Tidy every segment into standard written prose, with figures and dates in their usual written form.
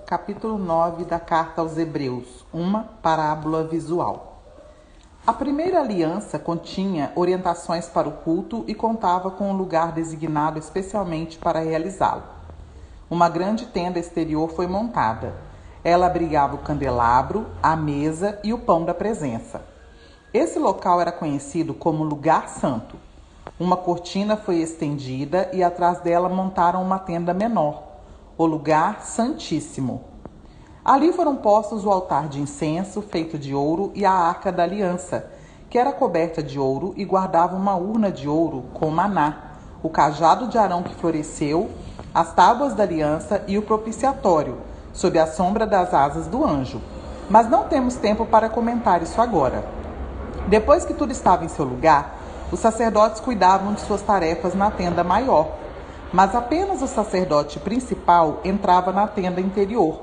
Capítulo 9 da Carta aos Hebreus, uma parábola visual. A primeira aliança continha orientações para o culto e contava com um lugar designado especialmente para realizá-lo. Uma grande tenda exterior foi montada. Ela abrigava o candelabro, a mesa e o pão da presença. Esse local era conhecido como Lugar Santo. Uma cortina foi estendida e atrás dela montaram uma tenda menor, o Lugar Santíssimo. Ali foram postos o altar de incenso, feito de ouro, e a arca da aliança, que era coberta de ouro e guardava uma urna de ouro com maná, o cajado de Arão que floresceu, as tábuas da aliança e o propiciatório, sob a sombra das asas do anjo. Mas não temos tempo para comentar isso agora. Depois que tudo estava em seu lugar, os sacerdotes cuidavam de suas tarefas na tenda maior, mas apenas o sacerdote principal entrava na tenda interior,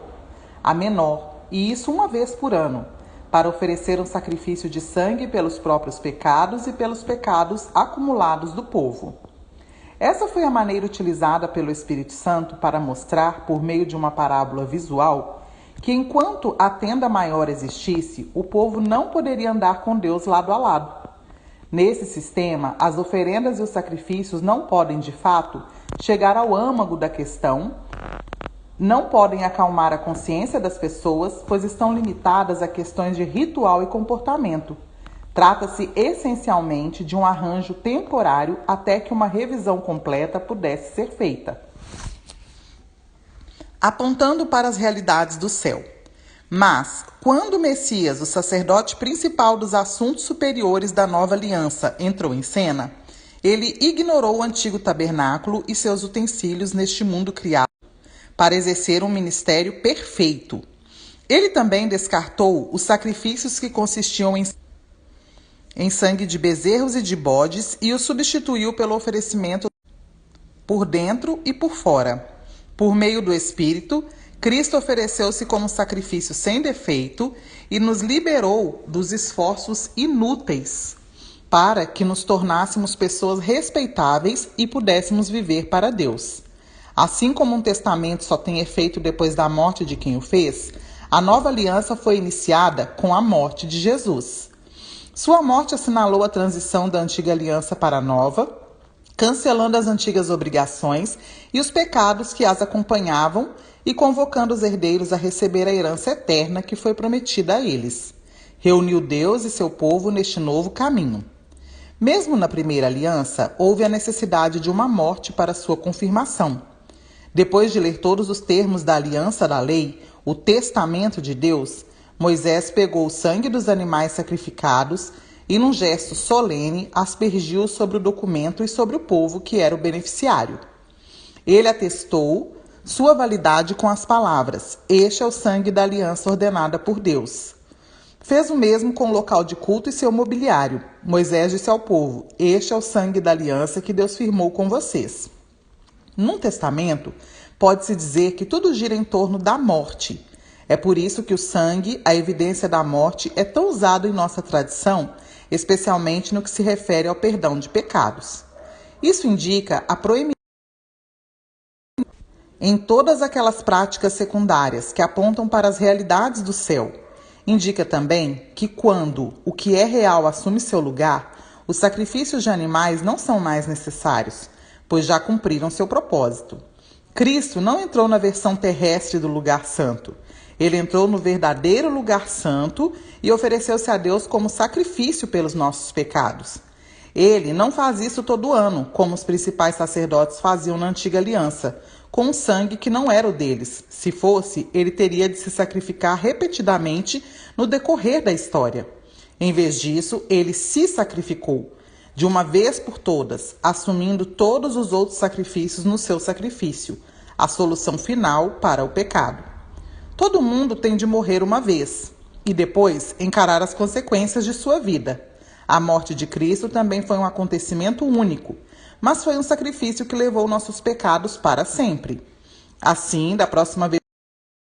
a menor, e isso uma vez por ano, para oferecer um sacrifício de sangue pelos próprios pecados e pelos pecados acumulados do povo. Essa foi a maneira utilizada pelo Espírito Santo para mostrar, por meio de uma parábola visual, que enquanto a tenda maior existisse, o povo não poderia andar com Deus lado a lado. Nesse sistema, as oferendas e os sacrifícios não podem, de fato, chegar ao âmago da questão, não podem acalmar a consciência das pessoas, pois estão limitadas a questões de ritual e comportamento. Trata-se essencialmente de um arranjo temporário até que uma revisão completa pudesse ser feita. Apontando para as realidades do céu. Mas, quando o Messias, o sacerdote principal dos assuntos superiores da nova aliança, entrou em cena, ele ignorou o antigo tabernáculo e seus utensílios neste mundo criado para exercer um ministério perfeito. Ele também descartou os sacrifícios que consistiam em sangue de bezerros e de bodes e os substituiu pelo oferecimento por dentro e por fora. Por meio do Espírito, Cristo ofereceu-se como sacrifício sem defeito e nos liberou dos esforços inúteis para que nos tornássemos pessoas respeitáveis e pudéssemos viver para Deus. Assim como um testamento só tem efeito depois da morte de quem o fez, a nova aliança foi iniciada com a morte de Jesus. Sua morte assinalou a transição da antiga aliança para a nova, cancelando as antigas obrigações e os pecados que as acompanhavam e convocando os herdeiros a receber a herança eterna que foi prometida a eles. Reuniu Deus e seu povo neste novo caminho. Mesmo na primeira aliança, houve a necessidade de uma morte para sua confirmação. Depois de ler todos os termos da aliança da lei, o testamento de Deus, Moisés pegou o sangue dos animais sacrificados e, num gesto solene, aspergiu sobre o documento e sobre o povo que era o beneficiário. Ele atestou sua validade com as palavras: "Este é o sangue da aliança ordenada por Deus." Fez o mesmo com o local de culto e seu mobiliário. Moisés disse ao povo: "Este é o sangue da aliança que Deus firmou com vocês." Num testamento, pode-se dizer que tudo gira em torno da morte. É por isso que o sangue, a evidência da morte, é tão usado em nossa tradição, especialmente no que se refere ao perdão de pecados. Isso indica a proeminência em todas aquelas práticas secundárias que apontam para as realidades do céu. Indica também que quando o que é real assume seu lugar, os sacrifícios de animais não são mais necessários, pois já cumpriram seu propósito. Cristo não entrou na versão terrestre do lugar santo. Ele entrou no verdadeiro lugar santo e ofereceu-se a Deus como sacrifício pelos nossos pecados. Ele não faz isso todo ano, como os principais sacerdotes faziam na antiga aliança, com um sangue que não era o deles. Se fosse, ele teria de se sacrificar repetidamente no decorrer da história. Em vez disso, ele se sacrificou, de uma vez por todas, assumindo todos os outros sacrifícios no seu sacrifício, a solução final para o pecado. Todo mundo tem de morrer uma vez, e depois encarar as consequências de sua vida. A morte de Cristo também foi um acontecimento único, mas foi um sacrifício que levou nossos pecados para sempre. Assim, da próxima vez